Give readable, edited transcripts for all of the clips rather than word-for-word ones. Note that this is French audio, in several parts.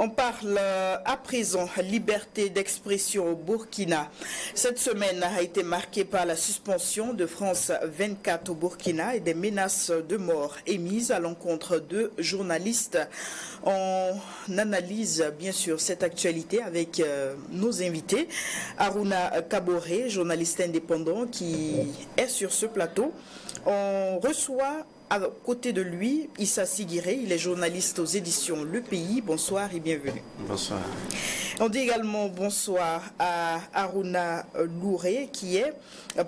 On parle à présent liberté d'expression au Burkina. Cette semaine a été marquée par la suspension de France 24 au Burkina et des menaces de mort émises à l'encontre de journalistes. On analyse bien sûr cette actualité avec nos invités. Aruna Kaboré, journaliste indépendant qui est sur ce plateau. On reçoit à côté de lui, Issa Sigiré, il est journaliste aux éditions Le Pays. Bonsoir et bienvenue. Bonsoir. On dit également bonsoir à Aruna Louré, qui est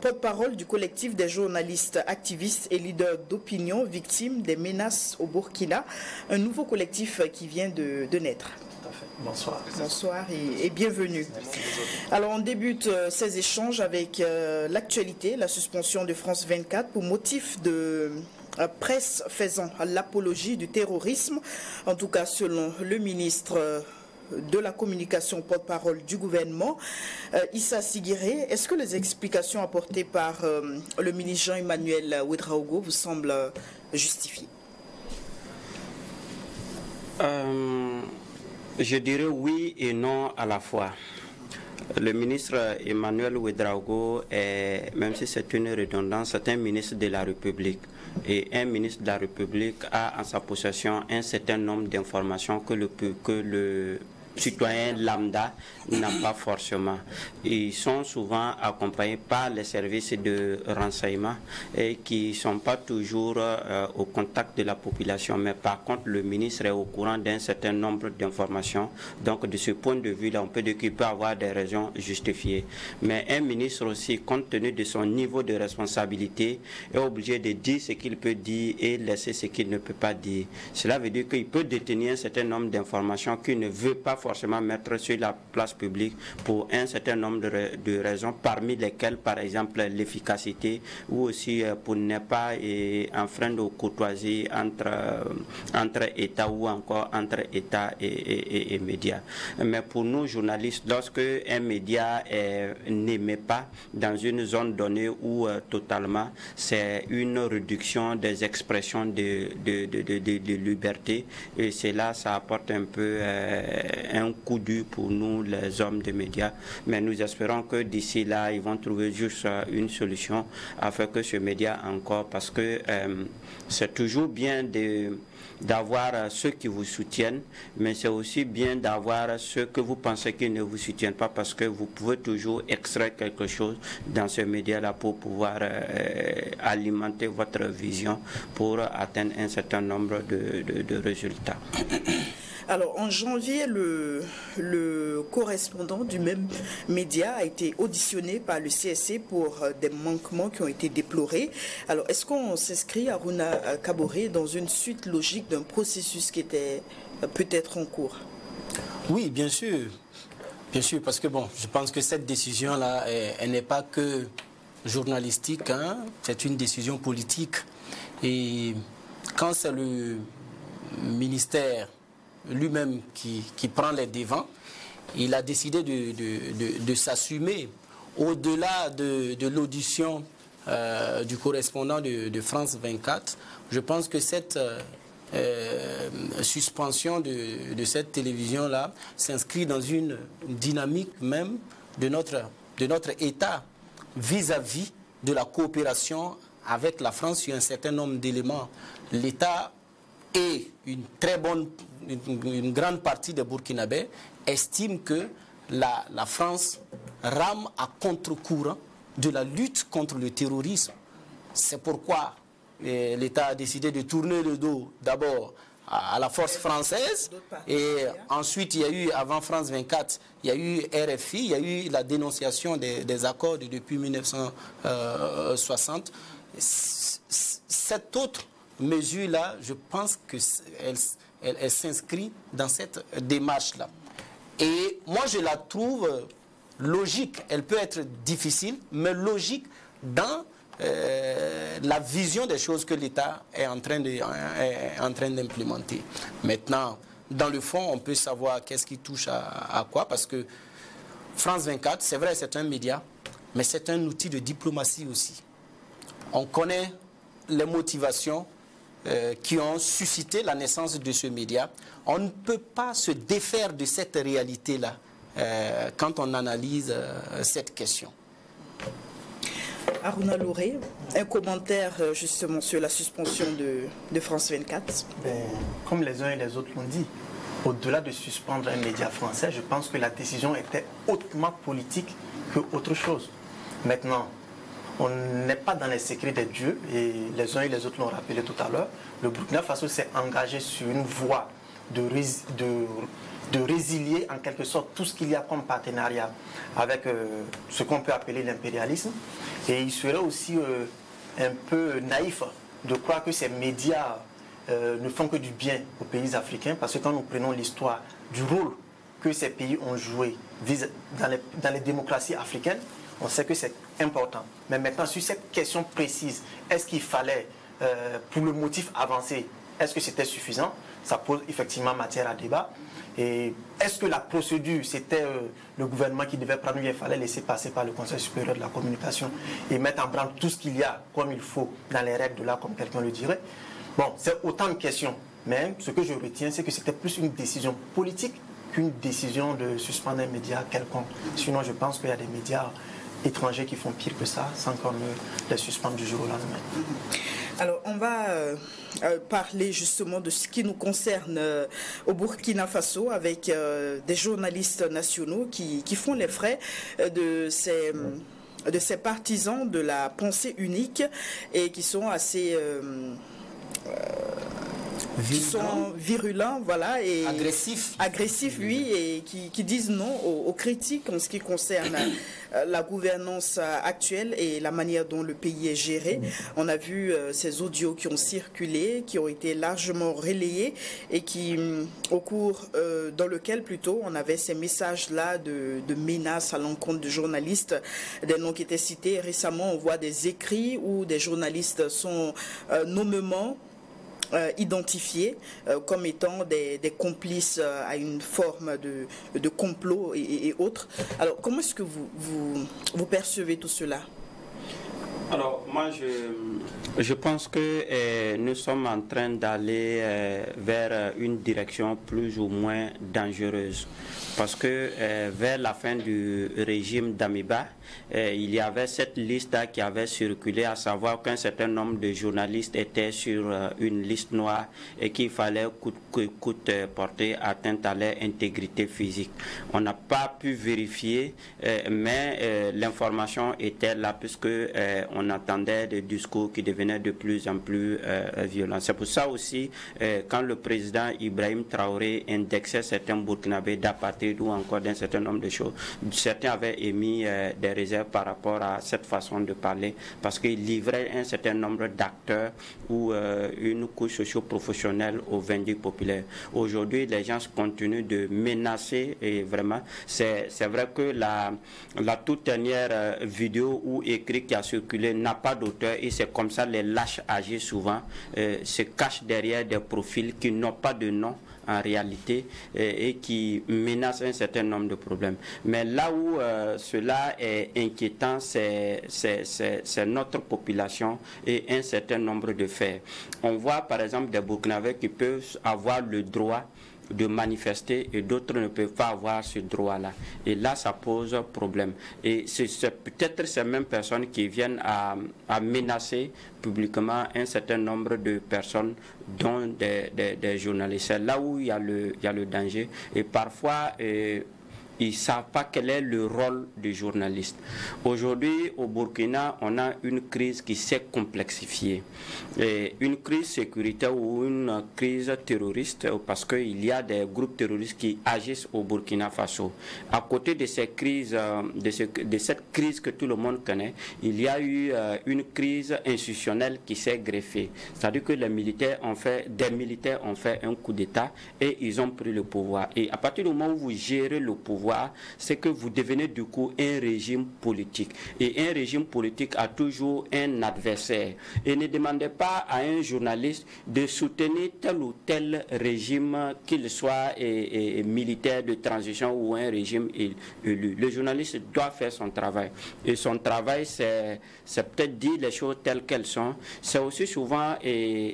porte-parole du collectif des journalistes, activistes et leaders d'opinion victimes des menaces au Burkina. Un nouveau collectif qui vient de naître. Bonsoir. Bonsoir et bienvenue. Alors on débute ces échanges avec l'actualité, la suspension de France 24 pour motif de presse faisant l'apologie du terrorisme, en tout cas selon le ministre de la communication porte-parole du gouvernement, Issa Sigiré. Est-ce que les explications apportées par le ministre Jean-Emmanuel Ouedraogo vous semblent justifiées? Je dirais oui et non à la fois. Le ministre Emmanuel Ouedraogo, même si c'est une redondance, c'est un ministre de la République. Et un ministre de la République a en sa possession un certain nombre d'informations que le citoyen lambda n'a pas forcément. Ils sont souvent accompagnés par les services de renseignement et qui ne sont pas toujours au contact de la population. Mais par contre, le ministre est au courant d'un certain nombre d'informations. Donc, de ce point de vue-là, on peut dire qu'il peut avoir des raisons justifiées. Mais un ministre aussi, compte tenu de son niveau de responsabilité, est obligé de dire ce qu'il peut dire et laisser ce qu'il ne peut pas dire. Cela veut dire qu'il peut détenir un certain nombre d'informations qu'il ne veut pas forcément mettre sur la place publique pour un certain nombre de raisons, parmi lesquelles par exemple l'efficacité ou aussi pour ne pas enfreindre aux courtoisies entre États ou encore entre États et médias. Mais pour nous journalistes, lorsque un média n'émet pas dans une zone donnée ou totalement, c'est une réduction des expressions de liberté, et cela ça apporte un peu un coup dur pour nous les hommes de médias, mais nous espérons que d'ici là ils vont trouver juste une solution afin que ce média encore, parce que c'est toujours bien d'avoir ceux qui vous soutiennent, mais c'est aussi bien d'avoir ceux que vous pensez qu'ils ne vous soutiennent pas, parce que vous pouvez toujours extraire quelque chose dans ce média-là pour pouvoir alimenter votre vision pour atteindre un certain nombre de résultats. Alors, en janvier, le correspondant du même média a été auditionné par le CSC pour des manquements qui ont été déplorés. Alors, est-ce qu'on s'inscrit, Aruna Kaboré, dans une suite logique d'un processus qui était peut-être en cours? Oui, bien sûr. Bien sûr, parce que bon, je pense que cette décision-là, elle n'est pas que journalistique, hein, c'est une décision politique. Et quand c'est le ministère lui-même qui prend les devants, il a décidé de s'assumer au-delà de l'audition du correspondant de France 24. Je pense que cette suspension de cette télévision-là s'inscrit dans une dynamique même de notre État vis-à-vis de la coopération avec la France sur un certain nombre d'éléments. L'État et une grande partie des Burkinabés estiment que la France rame à contre-courant de la lutte contre le terrorisme. C'est pourquoi l'État a décidé de tourner le dos d'abord à la force française, et ensuite il y a eu, avant France 24, il y a eu RFI, il y a eu la dénonciation des accords depuis 1960. Cette autre mesure-là, je pense qu'elle s'inscrit dans cette démarche-là. Et moi, je la trouve logique. Elle peut être difficile, mais logique dans la vision des choses que l'État est en train d'implémenter. Maintenant, dans le fond, on peut savoir qu'est-ce qui touche à quoi, parce que France 24, c'est vrai, c'est un média, mais c'est un outil de diplomatie aussi. On connaît les motivations qui ont suscité la naissance de ce média. On ne peut pas se défaire de cette réalité-là quand on analyse cette question. Aruna Louré, un commentaire justement sur la suspension de France 24. Comme les uns et les autres l'ont dit, au-delà de suspendre un média français, je pense que la décision était hautement politique qu'autre chose. Maintenant, on n'est pas dans les secrets des dieux, et les uns et les autres l'ont rappelé tout à l'heure. Le Burkina Faso s'est engagé sur une voie de résilier en quelque sorte tout ce qu'il y a comme partenariat avec ce qu'on peut appeler l'impérialisme. Et il serait aussi un peu naïf de croire que ces médias ne font que du bien aux pays africains, parce que quand nous prenons l'histoire du rôle que ces pays ont joué dans les démocraties africaines, on sait que c'est important. Mais maintenant, sur cette question précise, est-ce qu'il fallait, pour le motif avancé, est-ce que c'était suffisant? Ça pose effectivement matière à débat. Et est-ce que la procédure, c'était le gouvernement qui devait prendre, il fallait laisser passer par le Conseil supérieur de la communication et mettre en branle tout ce qu'il y a comme il faut dans les règles de l'art, comme quelqu'un le dirait? Bon, c'est autant de questions. Mais ce que je retiens, c'est que c'était plus une décision politique qu'une décision de suspendre un média quelconque. Sinon, je pense qu'il y a des médias étrangers qui font pire que ça, sans qu'on les suspende du jour au lendemain. Alors, on va parler justement de ce qui nous concerne au Burkina Faso avec des journalistes nationaux qui font les frais de ces partisans de la pensée unique et qui sont assez... qui sont virulents, voilà, et agressifs, oui, et qui disent non aux critiques en ce qui concerne la gouvernance actuelle et la manière dont le pays est géré. On a vu ces audios qui ont circulé, qui ont été largement relayés et qui, au cours dans lequel plutôt on avait ces messages-là de menaces à l'encontre de journalistes, des noms qui étaient cités. Récemment, on voit des écrits où des journalistes sont nommément identifiés comme étant des complices à une forme de complot et autres. Alors, comment est-ce que vous percevez tout cela? Alors, moi, je pense que nous sommes en train d'aller vers une direction plus ou moins dangereuse. Parce que vers la fin du régime d'Amiba, il y avait cette liste qui avait circulé, à savoir qu'un certain nombre de journalistes étaient sur une liste noire et qu'il fallait coûte que coûte porter atteinte à leur intégrité physique. On n'a pas pu vérifier, mais l'information était là puisque on attendait des discours qui devenaient de plus en plus violents. C'est pour ça aussi, quand le président Ibrahim Traoré indexait certains Burkinabés d'apatride ou encore d'un certain nombre de choses, certains avaient émis des réserves par rapport à cette façon de parler, parce qu'il livrait un certain nombre d'acteurs ou une couche socio-professionnelle aux vindictes populaires. Aujourd'hui, les gens continuent de menacer et vraiment, c'est vrai que la toute dernière vidéo ou écrit qui a circulé n'a pas d'auteur et c'est comme ça les lâches agissent souvent, se cachent derrière des profils qui n'ont pas de nom en réalité et qui menacent un certain nombre de problèmes. Mais là où cela est inquiétant, c'est notre population et un certain nombre de faits. On voit par exemple des Burkinabés qui peuvent avoir le droit de manifester et d'autres ne peuvent pas avoir ce droit-là. Et là, ça pose problème. Et c'est peut-être ces mêmes personnes qui viennent à menacer publiquement un certain nombre de personnes, dont des journalistes. C'est là où il y a le danger. Et parfois, ils ne savent pas quel est le rôle du journaliste. Aujourd'hui, au Burkina, on a une crise qui s'est complexifiée. Et une crise sécuritaire ou une crise terroriste, parce qu'il y a des groupes terroristes qui agissent au Burkina Faso. À côté de ces crises, de cette crise que tout le monde connaît, il y a eu une crise institutionnelle qui s'est greffée. C'est-à-dire que des militaires ont fait un coup d'État et ils ont pris le pouvoir. Et à partir du moment où vous gérez le pouvoir, pouvoir, c'est que vous devenez du coup un régime politique. Et un régime politique a toujours un adversaire. Et ne demandez pas à un journaliste de soutenir tel ou tel régime, qu'il soit militaire de transition ou un régime élu. Le journaliste doit faire son travail. Et son travail, c'est peut-être dire les choses telles qu'elles sont. C'est aussi souvent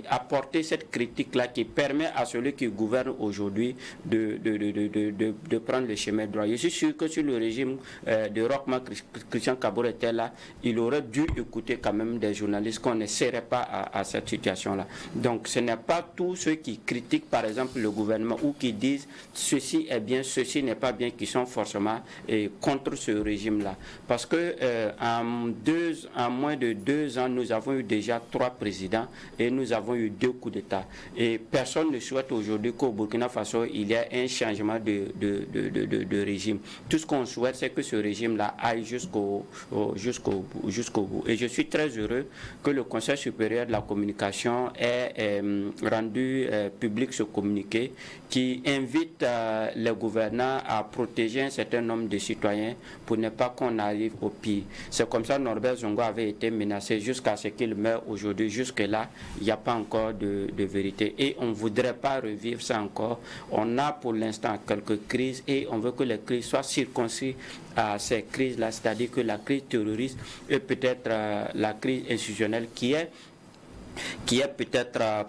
apporter cette critique-là qui permet à celui qui gouverne aujourd'hui de prendre le chemin droit. Je suis sûr que sur le régime de Rochma Christian Kabour était là, il aurait dû écouter quand même des journalistes qu'on ne serait pas à cette situation-là. Donc ce n'est pas tous ceux qui critiquent par exemple le gouvernement ou qui disent ceci est bien, ceci n'est pas bien, qui sont forcément contre ce régime-là. Parce que en moins de 2 ans, nous avons eu déjà 3 présidents et nous avons eu 2 coups d'État. Et personne ne souhaite aujourd'hui qu'au Burkina Faso, il y ait un changement de régime. Tout ce qu'on souhaite, c'est que ce régime-là aille jusqu'au bout. Et je suis très heureux que le Conseil supérieur de la communication ait rendu public ce communiqué qui invite les gouvernants à protéger un certain nombre de citoyens pour ne pas qu'on arrive au pire. C'est comme ça que Norbert Zongo avait été menacé jusqu'à ce qu'il meure aujourd'hui. Jusque-là, il n'y a pas encore de vérité. Et on ne voudrait pas revivre ça encore. On a pour l'instant quelques crises et on veut que les crises soient circonscrites à ces crises-là, c'est-à-dire que la crise terroriste et peut-être la crise institutionnelle qui est peut-être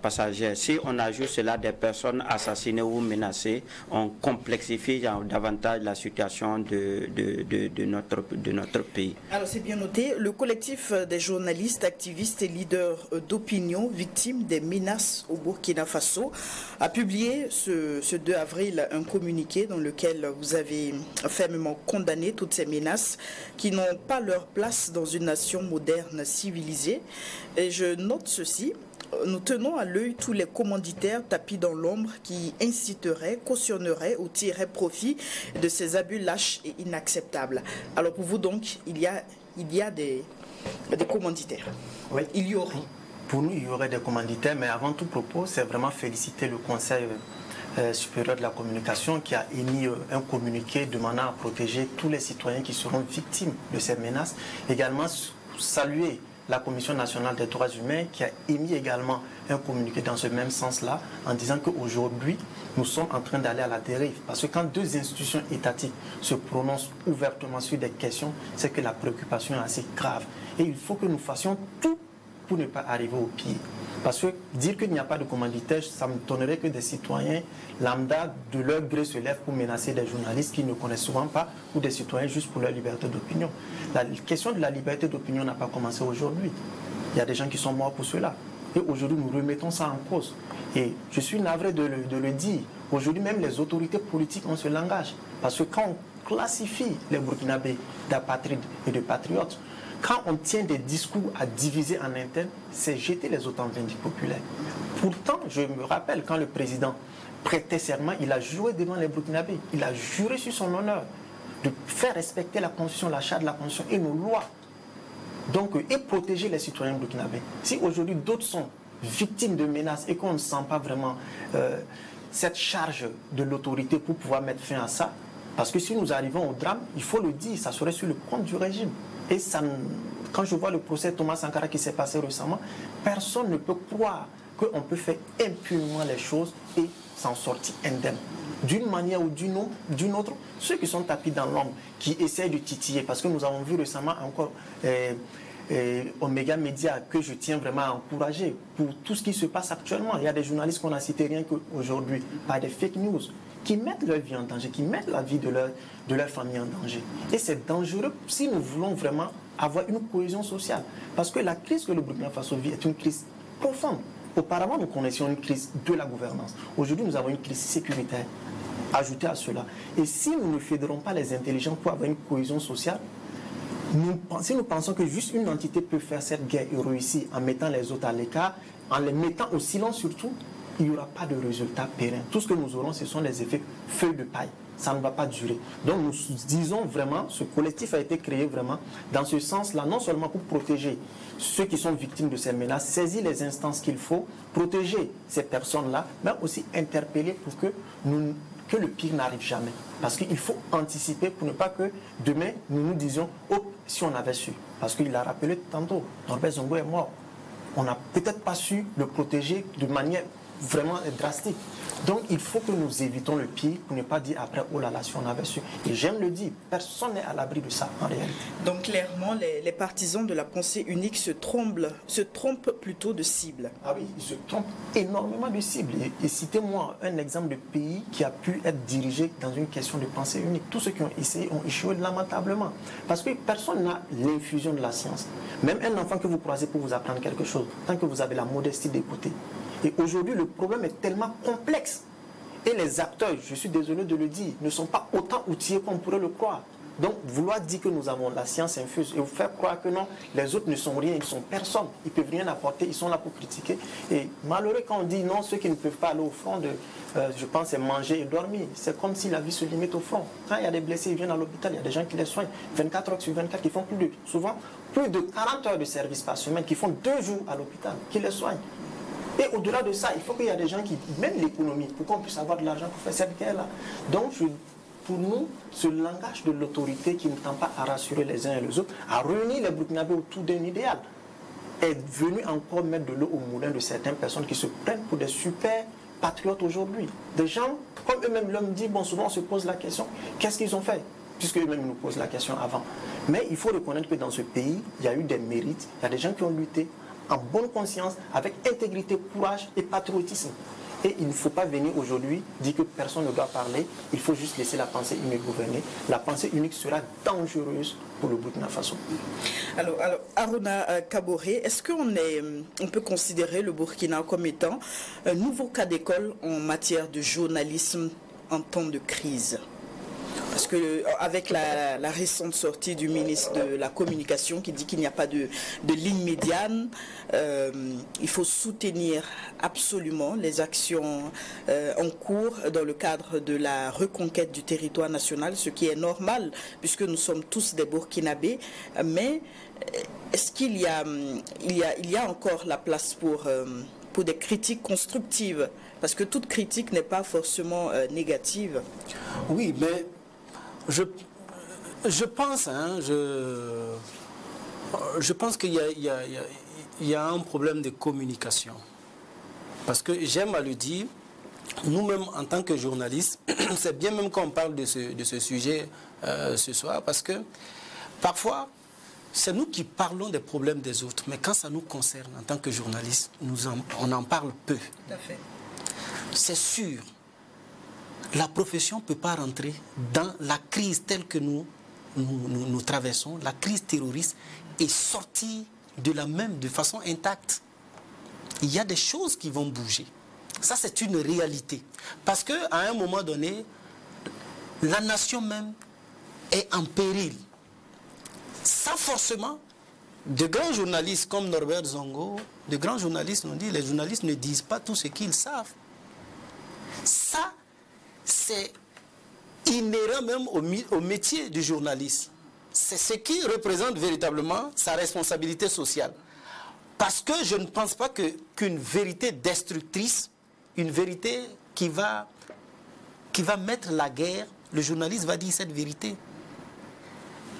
passagère. Si on ajoute cela des personnes assassinées ou menacées, on complexifie davantage la situation de notre pays. Alors c'est bien noté, le collectif des journalistes, activistes et leaders d'opinion victimes des menaces au Burkina Faso a publié ce 2 avril un communiqué dans lequel vous avez fermement condamné toutes ces menaces qui n'ont pas leur place dans une nation moderne civilisée. Et je note ceci, nous tenons à l'œil tous les commanditaires tapis dans l'ombre qui inciteraient, cautionneraient ou tireraient profit de ces abus lâches et inacceptables. Alors pour vous donc, il y a des commanditaires. Oui. Il y aurait. Pour nous, il y aurait des commanditaires, mais avant tout propos, c'est vraiment féliciter le Conseil supérieur de la communication qui a émis un communiqué demandant à protéger tous les citoyens qui seront victimes de ces menaces. Également, saluer la Commission nationale des droits humains qui a émis également un communiqué dans ce même sens-là en disant qu'aujourd'hui, nous sommes en train d'aller à la dérive. Parce que quand 2 institutions étatiques se prononcent ouvertement sur des questions, c'est que la préoccupation est assez grave. Et il faut que nous fassions tout pour ne pas arriver au pire. Parce que dire qu'il n'y a pas de commanditaire, ça me donnerait que des citoyens lambda de leur gré se lèvent pour menacer des journalistes qui ne connaissent souvent pas ou des citoyens juste pour leur liberté d'opinion. La question de la liberté d'opinion n'a pas commencé aujourd'hui. Il y a des gens qui sont morts pour cela. Et aujourd'hui, nous remettons ça en cause. Et je suis navré de le dire. Aujourd'hui, même les autorités politiques ont ce langage. Parce que quand on classifie les Burkinabés d'apatrides et de patriotes, quand on tient des discours à diviser en interne, c'est jeter les autres en vindicte populaire. Pourtant, je me rappelle quand le président prêtait serment, il a juré devant les Burkinabés. Il a juré sur son honneur de faire respecter la Constitution, la charte de la Constitution et nos lois. Donc, et protéger les citoyens burkinabés. Si aujourd'hui d'autres sont victimes de menaces et qu'on ne sent pas vraiment cette charge de l'autorité pour pouvoir mettre fin à ça, parce que si nous arrivons au drame, il faut le dire, ça serait sur le compte du régime. Et ça, quand je vois le procès Thomas Sankara qui s'est passé récemment, personne ne peut croire qu'on peut faire impunément les choses et s'en sortir indemne. D'une manière ou d'une autre, ceux qui sont tapis dans l'ombre, qui essayent de titiller, parce que nous avons vu récemment encore Omega Media, que je tiens vraiment à encourager pour tout ce qui se passe actuellement. Il y a des journalistes qu'on a cités rien qu'aujourd'hui, par des fake news, qui mettent leur vie en danger, qui mettent la vie de leur famille en danger. Et c'est dangereux si nous voulons vraiment avoir une cohésion sociale. Parce que la crise que le Burkina Faso vit est une crise profonde. Auparavant, nous connaissions une crise de la gouvernance. Aujourd'hui, nous avons une crise sécuritaire ajoutée à cela. Et si nous ne fédérons pas les intelligents pour avoir une cohésion sociale, si nous pensons que juste une entité peut faire cette guerre et réussir en mettant les autres à l'écart, en les mettant au silence surtout, il n'y aura pas de résultat pérenne. Tout ce que nous aurons, ce sont des effets feuilles de paille. Ça ne va pas durer. Donc nous disons vraiment, ce collectif a été créé vraiment dans ce sens-là, non seulement pour protéger ceux qui sont victimes de ces menaces, saisir les instances qu'il faut, protéger ces personnes-là, mais aussi interpeller pour que nous que le pire n'arrive jamais. Parce qu'il faut anticiper pour ne pas que demain, nous nous disions « Oh, si on avait su ». Parce qu'il a rappelé tantôt, Norbert Zongo est mort. On n'a peut-être pas su le protéger de manière vraiment drastique. Donc il faut que nous évitons le pire pour ne pas dire après oh là là si on avait su. Et j'aime le dire, personne n'est à l'abri de ça en réalité. Donc clairement les partisans de la pensée unique se trompent plutôt de cible. Ah oui, ils se trompent énormément de cible. Et citez-moi un exemple de pays qui a pu être dirigé dans une question de pensée unique. Tous ceux qui ont essayé ont échoué lamentablement. Parce que personne n'a l'infusion de la science. Même un enfant que vous croisez pour vous apprendre quelque chose, tant que vous avez la modestie d'écouter. Et aujourd'hui, le problème est tellement complexe. Et les acteurs, je suis désolé de le dire, ne sont pas autant outillés qu'on pourrait le croire. Donc, vouloir dire que nous avons la science infuse et vous faire croire que non, les autres ne sont rien, ils ne sont personne, ils ne peuvent rien apporter, ils sont là pour critiquer. Et malheureux quand on dit non, ceux qui ne peuvent pas aller au front, je pense, c'est manger et dormir. C'est comme si la vie se limite au front. Quand il y a des blessés, ils viennent à l'hôpital, il y a des gens qui les soignent 24 heures sur 24, qui font souvent plus de 40 heures de service par semaine, qui font 2 jours à l'hôpital, qui les soignent. Et au-delà de ça, il faut qu'il y ait des gens qui mènent l'économie pour qu'on puisse avoir de l'argent pour faire cette guerre-là. Donc, pour nous, ce langage de l'autorité qui ne tend pas à rassurer les uns et les autres, à réunir les Burkinabés autour d'un idéal, est venu encore mettre de l'eau au moulin de certaines personnes qui se prennent pour des super patriotes aujourd'hui. Des gens, comme eux-mêmes l'ont dit, bon, souvent on se pose la question, qu'est-ce qu'ils ont fait? Puisque eux-mêmes nous posent la question avant. Mais il faut reconnaître que dans ce pays, il y a eu des mérites, il y a des gens qui ont lutté en bonne conscience, avec intégrité, courage et patriotisme. Et il ne faut pas venir aujourd'hui dire que personne ne doit parler, il faut juste laisser la pensée unique gouverner. La pensée unique sera dangereuse pour le Burkina Faso. Alors Aruna Kaboré, est-ce qu'on peut considérer le Burkina comme étant un nouveau cas d'école en matière de journalisme en temps de crise ? Parce qu'avec la récente sortie du ministre de la Communication qui dit qu'il n'y a pas de ligne médiane, il faut soutenir absolument les actions en cours dans le cadre de la reconquête du territoire national, ce qui est normal puisque nous sommes tous des Burkinabés. Mais est-ce qu'il y a encore la place pour des critiques constructives? Parce que toute critique n'est pas forcément négative. Oui, mais je pense, je pense qu'il y a un problème de communication. Parce que j'aime à le dire, nous-mêmes en tant que journalistes, c'est bien même qu'on parle de ce sujet ce soir, parce que parfois, c'est nous qui parlons des problèmes des autres, mais quand ça nous concerne en tant que journalistes, on en parle peu. Tout à fait. C'est sûr. La profession ne peut pas rentrer dans la crise telle que nous traversons, la crise terroriste, et sortir de façon intacte. Il y a des choses qui vont bouger. Ça, c'est une réalité. Parce qu'à un moment donné, la nation même est en péril. Ça, forcément, de grands journalistes comme Norbert Zongo, de grands journalistes nous disent, les journalistes ne disent pas tout ce qu'ils savent. Ça, c'est inhérent même au métier du journaliste. C'est ce qui représente véritablement sa responsabilité sociale. Parce que je ne pense pas qu'une vérité destructrice, une vérité qui va mettre la guerre, le journaliste va dire cette vérité.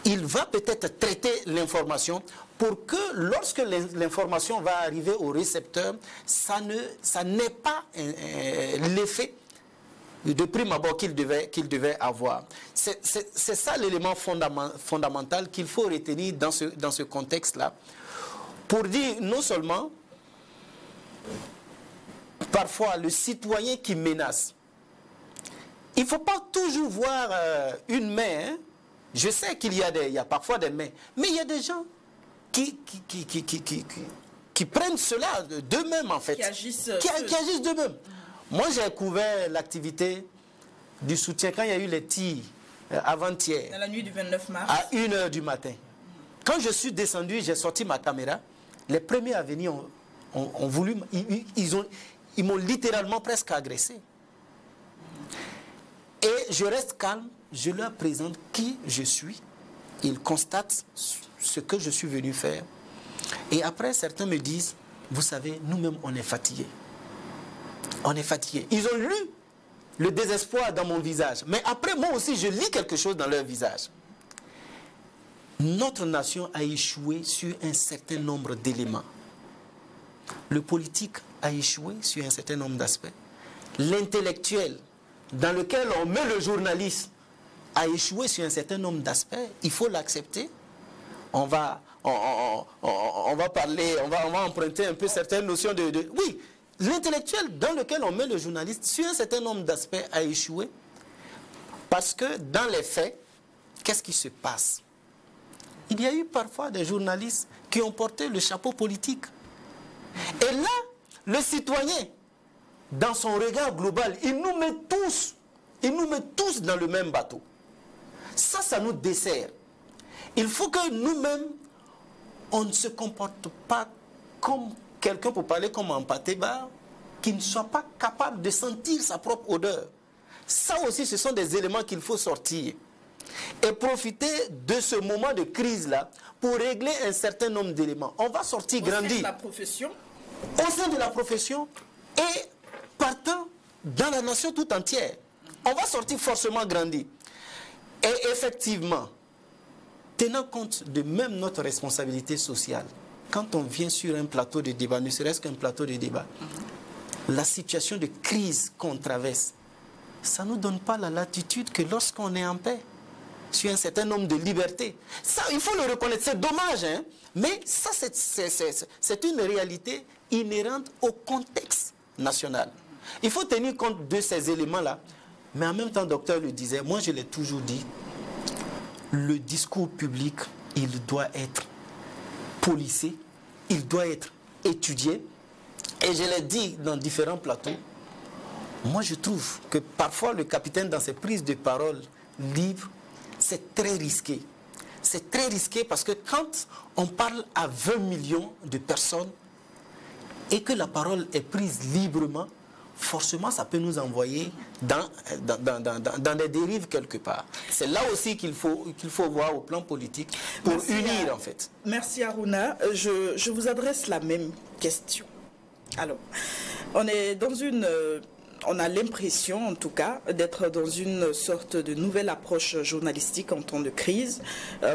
Il va peut-être traiter l'information pour que lorsque l'information va arriver au récepteur, ça n'ait pas l'effet de prime abord qu'il devait avoir. C'est ça l'élément fondamental qu'il faut retenir dans ce contexte-là. Pour dire non seulement, parfois, le citoyen qui menace. Il ne faut pas toujours voir une main. Je sais qu'il y a parfois des mains, mais il y a des gens qui prennent cela d'eux-mêmes, en fait. Qui agissent d'eux-mêmes. Moi, j'ai couvert l'activité du soutien quand il y a eu les tirs avant-hier. Dans la nuit du 29 mars. À 1h du matin. Quand je suis descendu, j'ai sorti ma caméra. Les premiers à venir ont voulu... Ils m'ont littéralement presque agressé. Et je reste calme. Je leur présente qui je suis. Ils constatent ce que je suis venu faire. Et après, certains me disent, vous savez, nous-mêmes, on est fatigués. On est fatigués. Ils ont lu le désespoir dans mon visage. Mais après, moi aussi, je lis quelque chose dans leur visage. Notre nation a échoué sur un certain nombre d'éléments. Le politique a échoué sur un certain nombre d'aspects. L'intellectuel, dans lequel on met le journaliste, a échoué sur un certain nombre d'aspects. Il faut l'accepter. On va parler, on va emprunter un peu certaines notions de... Oui, l'intellectuel dans lequel on met le journaliste, sur un certain nombre d'aspects, a échoué. Parce que dans les faits, qu'est-ce qui se passe? Il y a eu parfois des journalistes qui ont porté le chapeau politique. Et là, le citoyen, dans son regard global, il nous met tous dans le même bateau. Ça nous dessert. Il faut que nous-mêmes, on ne se comporte pas comme quelqu'un, pour parler comme un patéba, qui ne soit pas capable de sentir sa propre odeur. Ça aussi, ce sont des éléments qu'il faut sortir. Et profiter de ce moment de crise-là pour régler un certain nombre d'éléments. On va sortir grandi. Au sein de la profession? Au sein de la profession et partant dans la nation tout entière. On va sortir forcément grandi. Et effectivement, tenant compte de même notre responsabilité sociale, quand on vient sur un plateau de débat, ne serait-ce qu'un plateau de débat, la situation de crise qu'on traverse, ça ne nous donne pas la latitude que lorsqu'on est en paix, sur un certain nombre de libertés. Ça, il faut le reconnaître, c'est dommage, hein? Mais ça, c'est une réalité inhérente au contexte national. Il faut tenir compte de ces éléments-là. Mais en même temps, le docteur le disait, moi je l'ai toujours dit, le discours public, il doit être policé, il doit être étudié. Et je l'ai dit dans différents plateaux, moi je trouve que parfois le capitaine, dans ses prises de parole libres, c'est très risqué. C'est très risqué parce que quand on parle à 20 millions de personnes et que la parole est prise librement, forcément ça peut nous envoyer dans des dérives quelque part. C'est là aussi qu'il faut voir au plan politique pour unir en fait. Merci Aruna. Je vous adresse la même question. Alors, on est dans une... On a l'impression, en tout cas, d'être dans une sorte de nouvelle approche journalistique en temps de crise.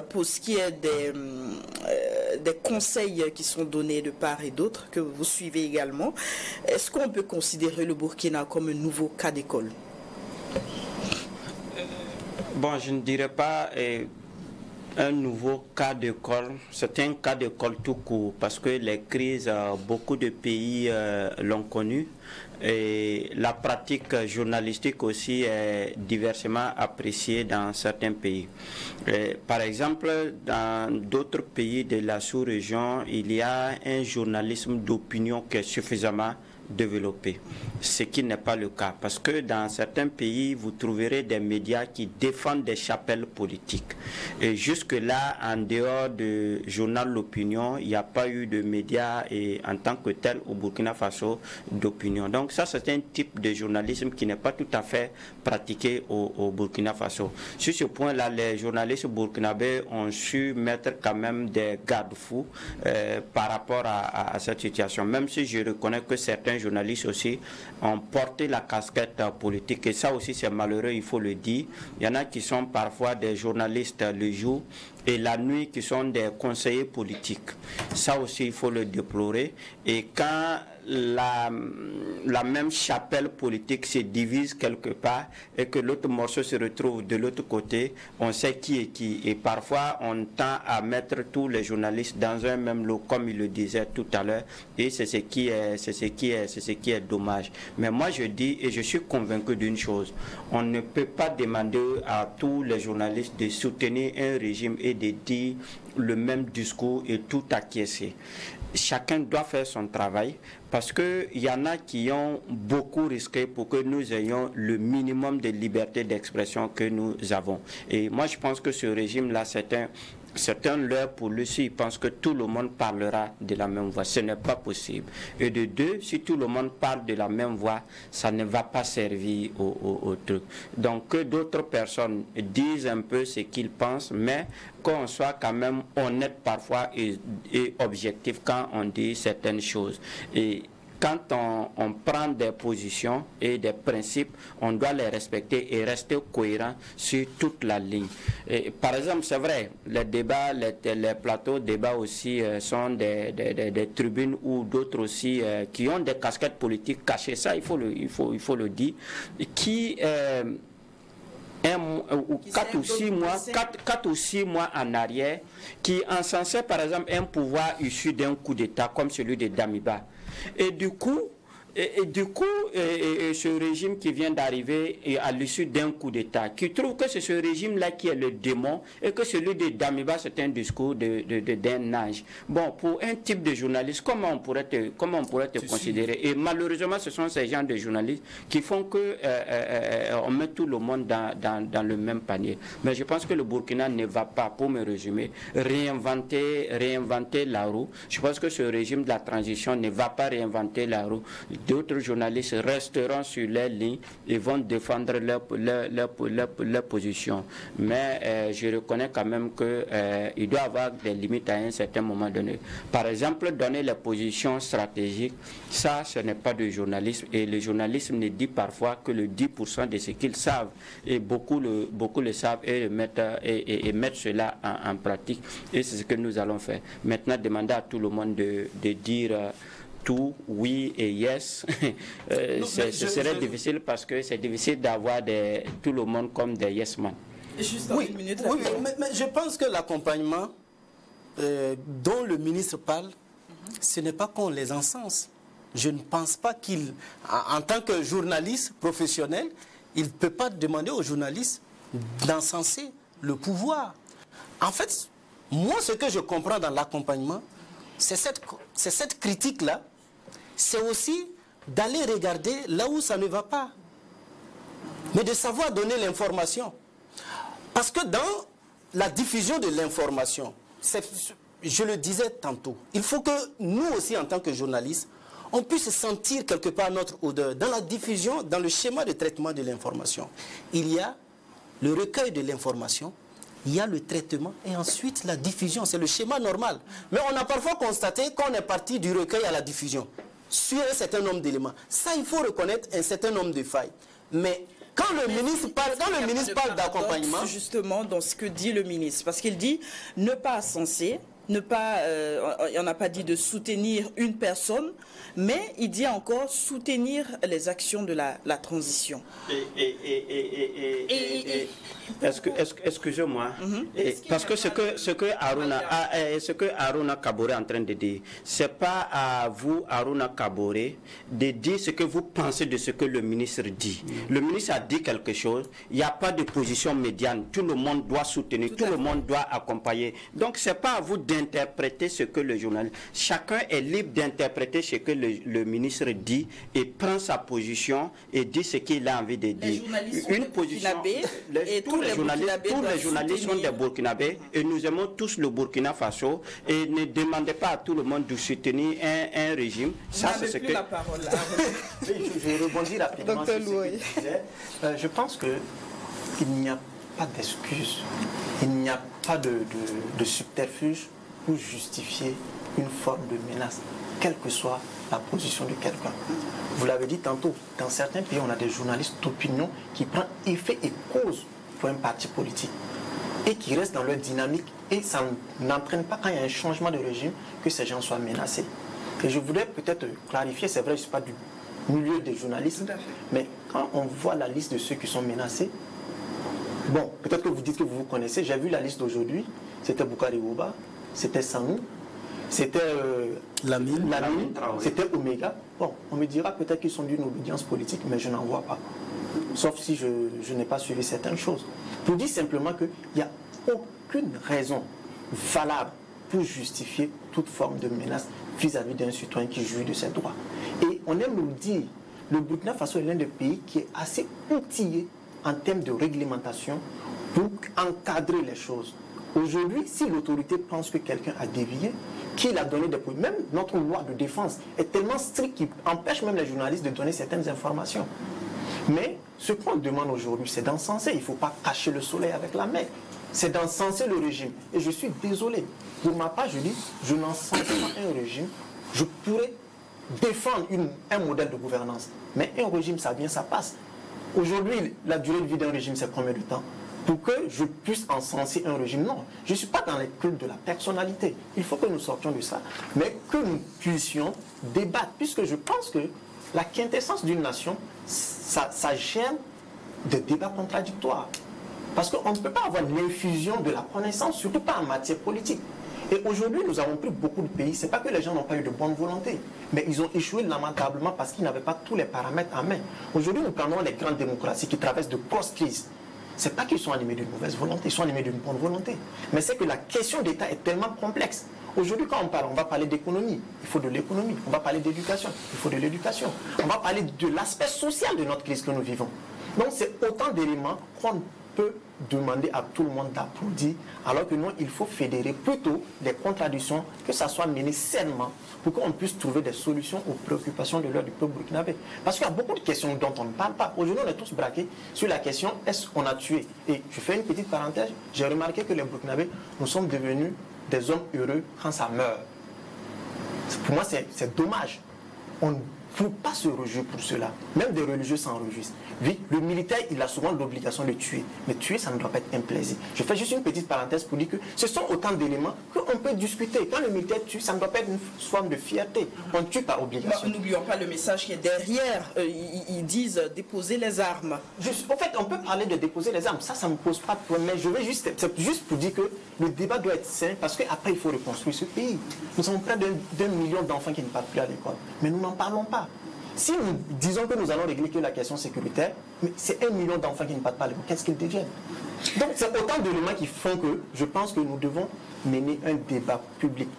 Pour ce qui est des conseils qui sont donnés de part et d'autre, que vous suivez également, est-ce qu'on peut considérer le Burkina comme un nouveau cas d'école? Bon, je ne dirais pas un nouveau cas d'école. C'est un cas d'école tout court, parce que les crises, beaucoup de pays l'ont connu. Et la pratique journalistique aussi est diversement appréciée dans certains pays. Par exemple, dans d'autres pays de la sous-région, il y a un journalisme d'opinion qui est suffisamment développé, ce qui n'est pas le cas, parce que dans certains pays, vous trouverez des médias qui défendent des chapelles politiques. Et jusque-là, en dehors du journal L'Opinion, il n'y a pas eu de médias et en tant que tel au Burkina Faso d'opinion. Donc ça, c'est un type de journalisme qui n'est pas tout à fait pratiqué au Burkina Faso. Sur ce point-là, les journalistes burkinabés ont su mettre quand même des garde-fous par rapport à cette situation, même si je reconnais que certains journalistes aussi ont porté la casquette politique, et ça aussi c'est malheureux, il faut le dire. Il y en a qui sont parfois des journalistes le jour et la nuit qui sont des conseillers politiques. Ça aussi il faut le déplorer. Et quand la même chapelle politique se divise quelque part et que l'autre morceau se retrouve de l'autre côté, on sait qui est qui. Et parfois, on tend à mettre tous les journalistes dans un même lot, comme il le disait tout à l'heure, et c'est ce qui est dommage. Mais moi, je dis, et je suis convaincu d'une chose, on ne peut pas demander à tous les journalistes de soutenir un régime et de dire le même discours et tout acquiescer. Chacun doit faire son travail, parce qu'il y en a qui ont beaucoup risqué pour que nous ayons le minimum de liberté d'expression que nous avons. Et moi, je pense que ce régime-là, c'est un leurre pour lui s'il pense que tout le monde parlera de la même voix. Ce n'est pas possible. Et de deux, si tout le monde parle de la même voix, ça ne va pas servir au truc. Donc que d'autres personnes disent un peu ce qu'ils pensent, mais qu'on soit quand même honnête parfois et objectif quand on dit certaines choses. Et quand on prend des positions et des principes, on doit les respecter et rester cohérent sur toute la ligne. Et, par exemple, c'est vrai, les débats, les plateaux débats aussi sont des tribunes ou d'autres aussi qui ont des casquettes politiques cachées, ça il faut le dire, qui... 4 ou 6 mois en arrière, qui encensait par exemple un pouvoir issu d'un coup d'État comme celui de Damiba. Et du coup, ce régime qui vient d'arriver à l'issue d'un coup d'État, qui trouve que c'est ce régime-là qui est le démon et que celui de Damiba, c'est un discours d'un âge. Bon, pour un type de journaliste, comment on pourrait te considérer? Et malheureusement, ce sont ces gens de journalistes qui font que on met tout le monde dans le même panier. Mais je pense que le Burkina ne va pas, pour me résumer, réinventer la roue. Je pense que ce régime de la transition ne va pas réinventer la roue. D'autres journalistes resteront sur leur ligne et vont défendre leur position. Mais je reconnais quand même qu'il doit y avoir des limites à un certain moment donné. Par exemple, donner les positions stratégiques, ça, ce n'est pas du journalisme. Et le journalisme ne dit parfois que le 10% de ce qu'ils savent. Et beaucoup le savent et mettent cela en pratique. Et c'est ce que nous allons faire. Maintenant, demander à tout le monde de dire... tout, oui et yes, ce serait difficile parce que c'est difficile d'avoir tout le monde comme des yes man. Oui, mais je pense que l'accompagnement dont le ministre parle, ce n'est pas qu'on les encense. Je ne pense pas qu'il, en tant que journaliste professionnel, il ne peut pas demander aux journalistes d'encenser le pouvoir. En fait, moi, ce que je comprends dans l'accompagnement, c'est cette critique-là. C'est aussi d'aller regarder là où ça ne va pas. Mais de savoir donner l'information. Parce que dans la diffusion de l'information, je le disais tantôt, il faut que nous aussi, en tant que journalistes, on puisse sentir quelque part notre odeur. Dans la diffusion, dans le schéma de traitement de l'information, il y a le recueil de l'information, il y a le traitement et ensuite la diffusion. C'est le schéma normal. Mais on a parfois constaté qu'on est parti du recueil à la diffusion sur un certain nombre d'éléments. Ça, il faut reconnaître un certain nombre de failles. Mais quand le ministre parle d'accompagnement... Justement, dans ce que dit le ministre, parce qu'il dit ne pas censer, il n'a pas dit de soutenir une personne, mais il dit encore soutenir les actions de la transition. Excusez-moi, parce que ce que Haruna Kaboré est en train de dire, c'est pas à vous, Haruna Kaboré, de dire ce que vous pensez de ce que le ministre dit. Le ministre a dit quelque chose, il n'y a pas de position médiane, tout le monde doit soutenir, tout le monde doit accompagner. Donc c'est pas à vous d'interpréter ce que le journaliste... Chacun est libre d'interpréter ce que le ministre dit et prend sa position et dit ce qu'il a envie de dire. Une position... Tous les journalistes sont des Burkinabés et nous aimons tous le Burkina Faso et ne demandez pas à tout le monde de soutenir un régime. Ça, c'est ce que... la parole, là. Je rebondis rapidement sur ce que tu disais. Je pense qu'il n'y a pas d'excuse, il n'y a pas de subterfuge pour justifier une forme de menace, quelle que soit la position de quelqu'un. Vous l'avez dit tantôt, dans certains pays, on a des journalistes d'opinion qui prennent effet et cause pour un parti politique et qui restent dans leur dynamique et ça n'entraîne pas quand il y a un changement de régime que ces gens soient menacés. Et je voudrais peut-être clarifier, c'est vrai, je ne suis pas du milieu des journalistes, mais quand on voit la liste de ceux qui sont menacés, bon, peut-être que vous dites que vous vous connaissez, j'ai vu la liste d'aujourd'hui, c'était Boukari Ouba, c'était Sanou, c'était Lamine, c'était Omega. Bon, on me dira peut-être qu'ils sont d'une obédience politique, mais je n'en vois pas. Sauf si je n'ai pas suivi certaines choses. Pour dire simplement qu'il n'y a aucune raison valable pour justifier toute forme de menace vis-à-vis d'un citoyen qui jouit de ses droits. Et on aime nous le dire, le Burkina Faso est l'un des pays qui est assez outillé en termes de réglementation pour encadrer les choses. Aujourd'hui, si l'autorité pense que quelqu'un a dévié, qu'il a donné des preuves, même notre loi de défense est tellement stricte qu'il empêche même les journalistes de donner certaines informations. Mais ce qu'on demande aujourd'hui, c'est d'encenser. Il ne faut pas cacher le soleil avec la main. C'est d'encenser le régime. Et je suis désolé. Pour ma part, je dis, je n'encense pas un régime. Je pourrais défendre un modèle de gouvernance. Mais un régime, ça vient, ça passe. Aujourd'hui, la durée de vie d'un régime, c'est combien de temps? Pour que je puisse encenser un régime, non. Je ne suis pas dans les cultes de la personnalité. Il faut que nous sortions de ça, mais que nous puissions débattre, puisque je pense que la quintessence d'une nation, ça gêne des débats contradictoires. Parce qu'on ne peut pas avoir l'infusion de la connaissance, surtout pas en matière politique. Et aujourd'hui, nous avons pris beaucoup de pays. Ce n'est pas que les gens n'ont pas eu de bonne volonté, mais ils ont échoué lamentablement parce qu'ils n'avaient pas tous les paramètres en main. Aujourd'hui, nous prenons les grandes démocraties qui traversent de grosses crises. Ce n'est pas qu'ils sont animés d'une mauvaise volonté, ils sont animés d'une bonne volonté. Mais c'est que la question d'État est tellement complexe. Aujourd'hui, quand on va parler d'économie, il faut de l'économie. On va parler d'éducation, il faut de l'éducation. On va parler de l'aspect social de notre crise que nous vivons. Donc, c'est autant d'éléments qu'on peut demander à tout le monde d'applaudir, alors que non, il faut fédérer plutôt les contradictions, que ça soit mené sainement, pour qu'on puisse trouver des solutions aux préoccupations de l'heure du peuple burkinabé. Parce qu'il y a beaucoup de questions dont on ne parle pas. Aujourd'hui, on est tous braqués sur la question, est-ce qu'on a tué? Et je fais une petite parenthèse, j'ai remarqué que les Burkinabés, nous sommes devenus des hommes heureux quand ça meurt. Pour moi, c'est dommage. On ne peut pas se réjouir pour cela. Même des religieux s'en réjouissent. Oui, le militaire, il a souvent l'obligation de tuer. Mais tuer, ça ne doit pas être un plaisir. Je fais juste une petite parenthèse pour dire que ce sont autant d'éléments qu'on peut discuter. Quand le militaire tue, ça ne doit pas être une forme de fierté. On tue par obligation. N'oublions pas le message qui est derrière. Ils disent déposer les armes. En fait, on peut parler de déposer les armes. Ça ne me pose pas de problème. Mais je vais c'est juste pour dire que le débat doit être sain parce qu'après, il faut reconstruire ce pays. Nous avons près d'1 million d'enfants qui ne partent plus à l'école. Mais nous n'en parlons pas. Si nous disons que nous allons régler que la question sécuritaire, mais c'est 1 million d'enfants qui ne partent pas à l'école, qu'est-ce qu'ils deviennent? Donc c'est autant d'éléments qui font que je pense que nous devons mener un débat public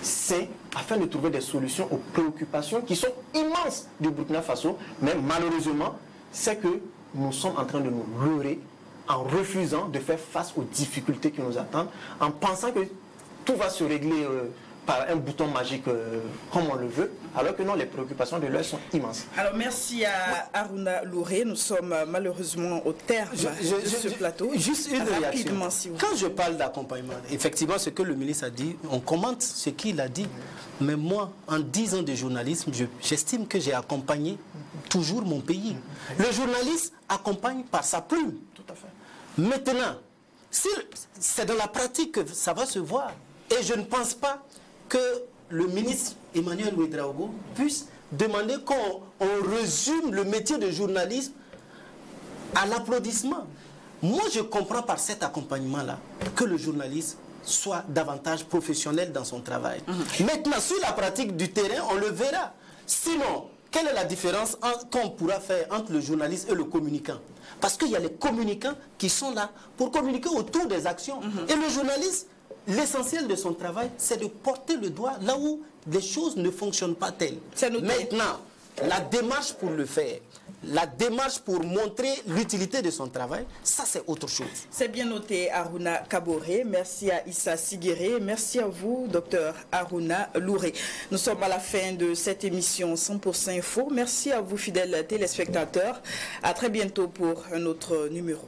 sain afin de trouver des solutions aux préoccupations qui sont immenses du Burkina Faso. Mais malheureusement, c'est que nous sommes en train de nous leurrer en refusant de faire face aux difficultés qui nous attendent, en pensant que tout va se régler par un bouton magique comme on le veut, alors que non, les préoccupations de l'heure sont immenses. Alors merci à Harouna Louré, nous sommes malheureusement au terme de ce plateau. Juste une réaction. Si Quand je parle d'accompagnement, effectivement ce que le ministre a dit, on commente ce qu'il a dit, mais moi, en 10 ans de journalisme, j'estime que j'ai accompagné toujours mon pays. Le journaliste accompagne par sa plume. Tout à fait. Maintenant, c'est dans la pratique que ça va se voir. Et je ne pense pas que le ministre Emmanuel Ouedraogo puisse demander qu'on résume le métier de journalisme à l'applaudissement. Moi, je comprends par cet accompagnement-là que le journaliste soit davantage professionnel dans son travail. Maintenant, sur la pratique du terrain, on le verra. Sinon, quelle est la différence qu'on pourra faire entre le journaliste et le communicant? Parce qu'il y a les communicants qui sont là pour communiquer autour des actions. Et le journaliste, l'essentiel de son travail, c'est de porter le doigt là où les choses ne fonctionnent pas telles. Maintenant, la démarche pour le faire, la démarche pour montrer l'utilité de son travail, ça c'est autre chose. C'est bien noté, Harouna Kaboré. Merci à Issa Sigiré. Merci à vous, docteur Harouna Louré. Nous sommes à la fin de cette émission 100% Info. Merci à vous, fidèles téléspectateurs. À très bientôt pour un autre numéro.